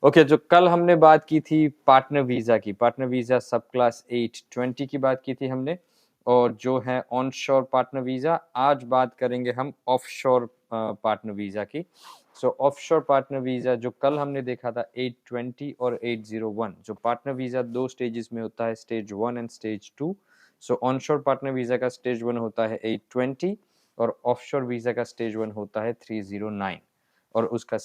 Okay, जो कल हमने बात की थी पार्टनर वीजा की, पार्टनर वीजा सब क्लास 820 की बात की थी हमने, और जो है ऑनशोर पार्टनर वीजा, आज बात करेंगे हम ऑफशोर पार्टनर वीजा की। सो ऑफशोर पार्टनर वीजा जो कल हमने देखा था 820 और 801, जो पार्टनर वीजा दो स्टेजेस में होता है, stage 1 and stage 2। So onshore partner visa का स्टेज 1 होता है 820 और ऑफशोर वीजा का स्टेज 1 होता है 309, और उसका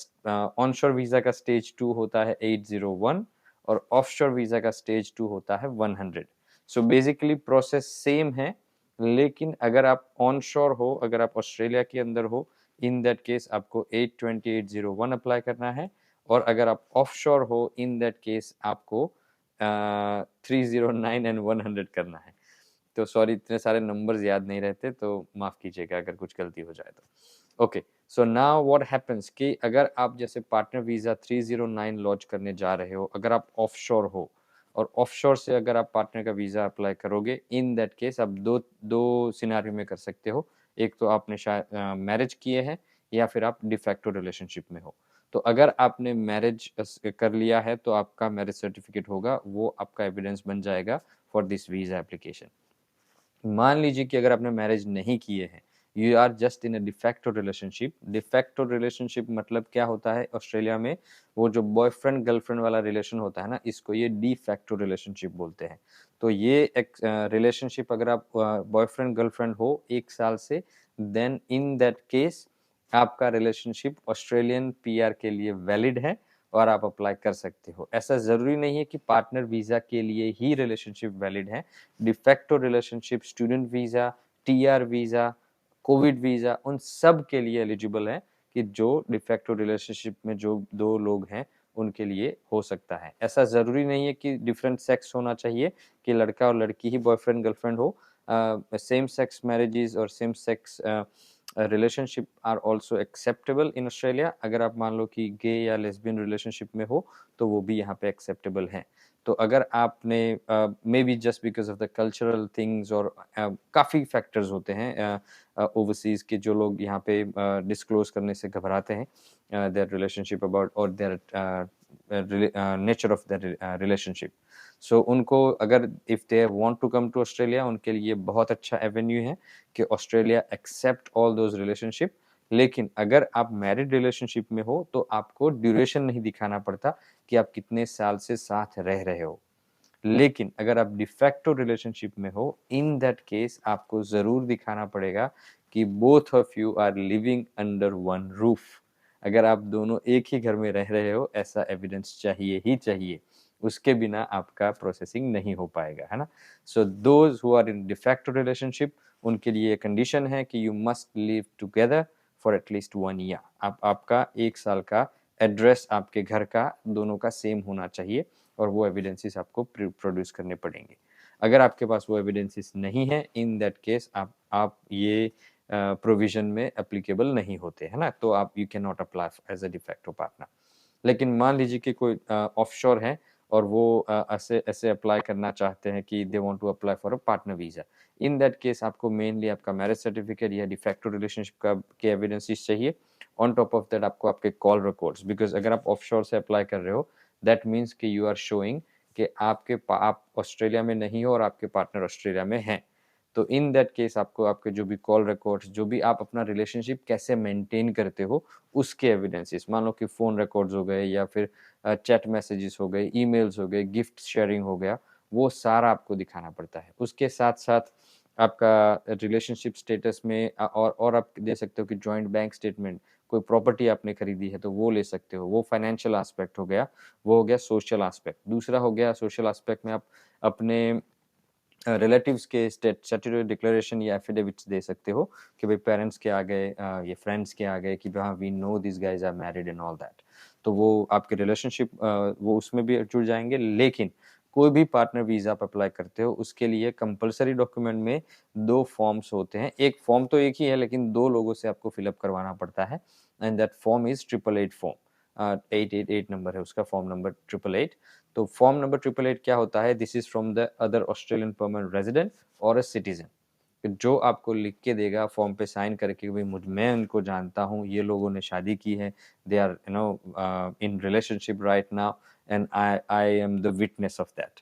ऑनशोर वीजा का स्टेज 2 होता है 801 और ऑफशोर वीजा का स्टेज 2 होता है 100। सो बेसिकली प्रोसेस सेम है, लेकिन अगर आप ऑनशोर हो, अगर आप ऑस्ट्रेलिया के अंदर हो, इन दैट केस आपको 820 801 अप्लाई करना है, और अगर आप ऑफशोर हो, इन दैट केस आपको 309 एंड 100 करना है। तो सॉरी, इतने सारे नंबर्स याद नहीं रहते, तो माफ कीजिएगा अगर कुछ गलती हो जाए तो। Okay, so now what happens कि अगर आप जैसे पार्टनर वीजा 309 लॉन्च करने जा रहे हो, अगर आप ऑफशोर हो, और ऑफशोर से अगर आप पार्टनर का वीजा अप्लाई करोगे, इन दैट केस आप दो दो सिनारियो में कर सकते हो। एक तो आपने शायद मैरिज किए हैं, या फिर आप डिफैक्टो रिलेशनशिप में हो। तो अगर आपने मैरिज कर लिया है तो आपका मैरिज सर्टिफिकेट होगा, वो आपका एविडेंस बन जाएगा फॉर दिस वीजा एप्लीकेशन। मान लीजिए कि अगर आपने मैरिज नहीं किए हैं, you are just in a de facto relationship. De facto relationship मतलब क्या होता है ऑस्ट्रेलिया में, वो जो बॉयफ्रेंड गर्लफ्रेंड वाला रिलेशन होता है ना, इसको ये डिफैक्टो रिलेशनशिप बोलते हैं। तो ये एक रिलेशनशिप अगर आप बॉयफ्रेंड गर्लफ्रेंड हो 1 साल से, देन इन दैट केस आपका रिलेशनशिप ऑस्ट्रेलियन पीआर के लिए वैलिड है और आप अप्लाई कर सकते हो। ऐसा जरूरी नहीं है कि पार्टनर वीजा के लिए ही रिलेशनशिप वैलिड है। De facto relationship, student visa, TR visa, Covid visa, उन सब के लिए एलिजिबल है, कि जो डिफेक्टो रिलेशनशिप में जो दो लोग हैं उनके लिए हो सकता है। ऐसा जरूरी नहीं है कि डिफरेंट सेक्स होना चाहिए, कि लड़का और लड़की ही बॉयफ्रेंड गर्लफ्रेंड हो। सेम सेक्स मैरिजेस और same sex relationship are also acceptable in Australia. अगर आप मान लो कि गे या लेस्बियन रिलेशनशिप में हो, तो वो भी यहाँ पे एक्सेप्टेबल है। तो अगर आपने may be just because of the cultural things, और काफ़ी फैक्टर्स होते हैं ओवरसीज के, जो लोग यहाँ पे डिस्क्लोज करने से घबराते हैं देयर रिलेशनशिप अबाउट, और their nature of the relationship. So उनको अगर if they want to come to Australia, उनके लिए बहुत अच्छा एवेन्यू है कि Australia accept all those relationship. लेकिन अगर आप मैरिड रिलेशनशिप में हो तो आपको ड्यूरेशन नहीं दिखाना पड़ता कि आप कितने साल से साथ रह रहे हो। लेकिन अगर आप डिफेक्टो रिलेशनशिप में हो, इन दैट केस आपको जरूर दिखाना पड़ेगा कि both of you are living under one roof. अगर आप दोनों एक ही घर में रह रहे हो, ऐसा एविडेंस चाहिए ही चाहिए, उसके बिना आपका प्रोसेसिंग नहीं हो पाएगा, है ना। So those who are in de facto relationship, उनके लिए कंडीशन है कि you must live together for at least 1 year. आपका 1 साल का एड्रेस आपके घर का दोनों का सेम होना चाहिए, और वो एविडेंसेस आपको प्रोड्यूस करने पड़ेंगे। अगर आपके पास वो एविडेंसेस नहीं है, इन दैट केस आप ये प्रोविजन में एप्लीकेबल नहीं होते, है ना। तो आप you can not apply as a de facto partner. लेकिन मान लीजिए कि कोई ऑफशोर है, और वो ऐसे ऐसे अप्लाई करना चाहते हैं कि they want to apply for a partner visa. In that case आपको मेनली आपका मैरिज सर्टिफिकेट या डिफेक्टो रिलेशनशिप का के एविडेंसेस चाहिए। ऑन टॉप ऑफ दैट आपको आपके कॉल रिकॉर्ड्स, बिकॉज अगर आप ऑफशोर से अप्लाई कर रहे हो, दैट मीन्स कि यू आर शोइंग कि आप ऑस्ट्रेलिया में नहीं हो और आपके पार्टनर ऑस्ट्रेलिया में हैं। तो इन दैट केस आपको आपके जो भी कॉल रिकॉर्ड्स, जो भी आप अपना रिलेशनशिप कैसे मेंटेन करते हो, उसके एविडेंसेस, मान लो कि फ़ोन रिकॉर्ड्स हो गए, या फिर चैट मैसेजेस हो गए, ईमेल्स हो गए, गिफ्ट शेयरिंग हो गया, वो सारा आपको दिखाना पड़ता है। उसके साथ साथ आपका रिलेशनशिप स्टेटस में और आप दे सकते हो कि जॉइंट बैंक स्टेटमेंट, कोई प्रॉपर्टी आपने खरीदी है तो वो ले सकते हो। वो फाइनेंशियल एस्पेक्ट हो गया, वो हो गया सोशल एस्पेक्ट। दूसरा हो गया सोशल एस्पेक्ट में आप अपने रिलेटिव्स के स्टैट्यूटरी डिक्लेरेशन या एफिडेविट्स दे सकते हो, कि भाई पेरेंट्स के आ गए, ये फ्रेंड्स के आ गए, कि हाँ we know this guys are married and all that. तो वो आपके रिलेशनशिप वो उसमें भी जुड़ जाएंगे। लेकिन कोई भी पार्टनर वीजा आप अप्लाई करते हो, उसके लिए कंपलसरी डॉक्यूमेंट में 2 फॉर्म्स होते हैं। एक फॉर्म तो एक ही है, लेकिन 2 लोगों से आपको फिलअप करवाना पड़ता है, and that form is 888 form. 888 number है उसका, फॉर्म नंबर 888। तो फॉर्म नंबर 888 क्या होता है, this is from the other Australian permanent resident और अ सिटीजन। कि जो आपको लिख के देगा फॉर्म पे साइन करके, भाई मैं उनको जानता हूँ, ये लोगों ने शादी की है, they are in relationship right now and I am the witness of that.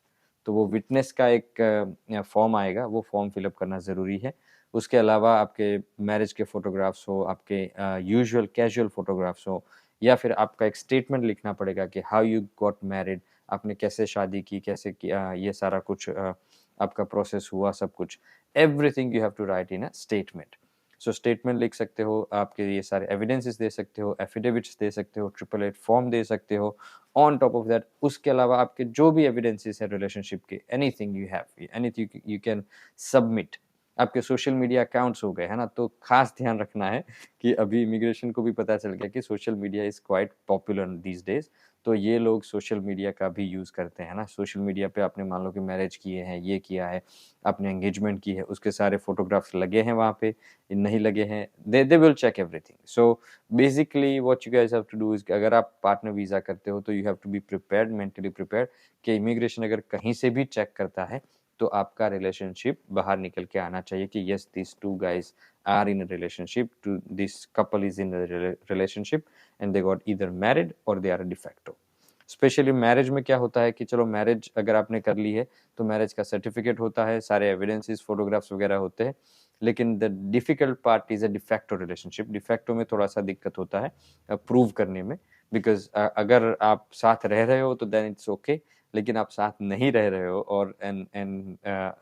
तो वो विटनेस का एक फॉर्म आएगा, वो फॉर्म फिलअप करना ज़रूरी है। उसके अलावा आपके मैरिज के फ़ोटोग्राफ्स हो, आपके यूजुअल कैजुअल फ़ोटोग्राफ्स हो, या फिर आपका एक स्टेटमेंट लिखना पड़ेगा कि हाउ यू गॉट मैरिड, आपने कैसे शादी की, कैसे किया, ये सारा कुछ आपका प्रोसेस हुआ, सब कुछ, everything you have to write in a statement. So statement लिख सकते हो, आपके ये सारे एविडेंसेस दे सकते हो, एफिडेविट्स दे सकते हो, 888 फॉर्म दे सकते हो। ऑन टॉप ऑफ दैट, उसके अलावा आपके जो भी एविडेंसेस है रिलेशनशिप के, anything you have, anything you can submit. आपके सोशल मीडिया अकाउंट्स हो गए, है ना, तो खास ध्यान रखना है कि अभी इमिग्रेशन को भी पता चल गया कि social media is quite popular these days. तो ये लोग सोशल मीडिया का भी यूज़ करते हैं ना। सोशल मीडिया पे आपने मान लो कि मैरिज किए हैं, ये किया है, आपने एंगेजमेंट की है, उसके सारे फोटोग्राफ्स लगे हैं वहाँ पे, नहीं लगे हैं, they will check everything. So basically what you guys have to do is, अगर आप पार्टनर वीज़ा करते हो तो you have to be prepared, mentally prepared, कि इमिग्रेशन अगर कहीं से भी चेक करता है तो आपका रिलेशनशिप बाहर निकल के आना चाहिए कि yes this two guys are in a relationship, to this couple is in a relationship and they got either married or they are a de facto. Specially marriage में क्या होता है कि चलो मैरिज अगर आपने कर ली है तो मैरिज का सर्टिफिकेट होता है, सारे एविडेंसेस, फोटोग्राफ्स वगैरह होते हैं, लेकिन the difficult part is a de facto relationship. De facto में थोड़ा सा दिक्कत होता है प्रूव करने में, बिकॉज अगर आप साथ रह रहे हो तो देन इट्स ओके, लेकिन आप साथ नहीं रह रहे हो और and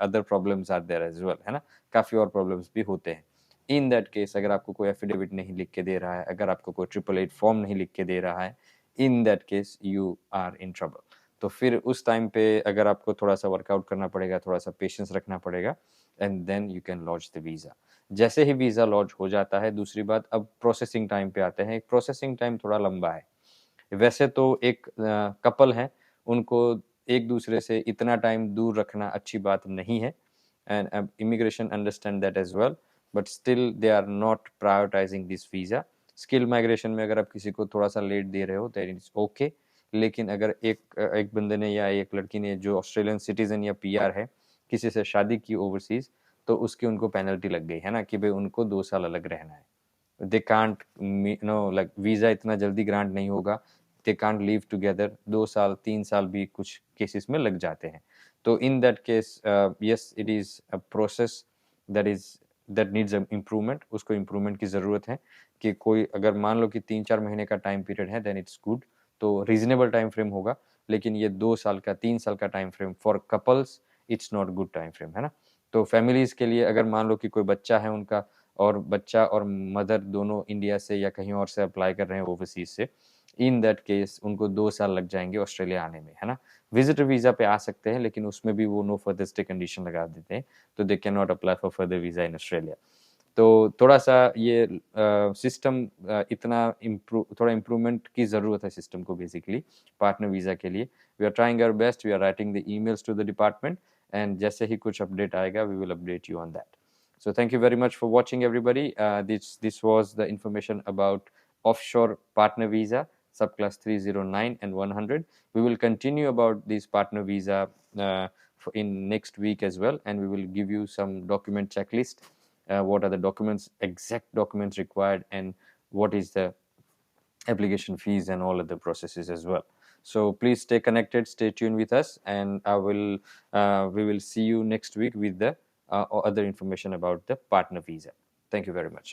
other problems are there as well, है ना, काफ़ी और प्रॉब्लम्स भी होते हैं। इन दैट केस अगर आपको कोई एफिडेविट नहीं लिख के दे रहा है, अगर आपको कोई 888 फॉर्म नहीं लिख के दे रहा है, in that case you are in trouble. तो फिर उस टाइम पे अगर आपको थोड़ा सा वर्कआउट करना पड़ेगा, थोड़ा सा पेशेंस रखना पड़ेगा, and then you can launch the visa. जैसे ही वीज़ा लॉन्च हो जाता है, दूसरी बात, अब प्रोसेसिंग टाइम पे आते हैं। प्रोसेसिंग टाइम थोड़ा लंबा है। वैसे तो एक कपल है, उनको एक दूसरे से इतना टाइम दूर रखना अच्छी बात नहीं है, and immigration understand that as well, but still they are not prioritising this visa. Skill migration में अगर आप किसी को थोड़ा सा लेट दे रहे हो दैट इज ओके, लेकिन अगर एक बंदे ने या एक लड़की ने जो ऑस्ट्रेलियन सिटीजन या पीआर है, किसी से शादी की ओवरसीज, तो उसकी उनको पेनल्टी लग गई है ना, कि भाई उनको 2 साल अलग रहना है। दे कांट लाइक वीज़ा इतना जल्दी ग्रांट नहीं होगा, दे कांट लिव टुगेदर, 2 साल 3 साल भी कुछ केसेस में लग जाते हैं। तो इन that case yes it is a process that is that needs improvement. उसको इम्प्रूवमेंट की ज़रूरत है कि कोई अगर मान लो कि 3-4 महीने का टाइम पीरियड है देन इट्स गुड, तो रीजनेबल टाइम फ्रेम होगा। लेकिन ये 2 साल का 3 साल का time frame for couples, it's not good time frame, है ना। तो फैमिलीज के लिए अगर मान लो कि कोई बच्चा है उनका, और बच्चा और मदर दोनों इंडिया से या कहीं और से अप्लाई कर रहे हैं ओवरसीज से, इन दैट केस उनको 2 साल लग जाएंगे ऑस्ट्रेलिया आने में, है ना। विजिटर वीज़ा पे आ सकते हैं, लेकिन उसमें भी वो नो फर्दर स्टे कंडीशन लगा देते हैं, तो they can not apply for further visa in Australia. तो थोड़ा सा ये सिस्टम थोड़ा इम्प्रूवमेंट की ज़रूरत है सिस्टम को बेसिकली पार्टनर वीज़ा के लिए। We are trying our best, we are writing the emails to the department, and जैसे ही कुछ अपडेट आएगा we will update you on that. So thank you very much for watching, everybody. This was the information about offshore partner visa subclass 309 and 100. We will continue about this partner visa in next week as well, and we will give you some document checklist. What are the exact documents required, and what is the application fees and all other processes as well. So please stay connected, stay tuned with us, and we will see you next week with the other information about the partner visa. Thank you very much.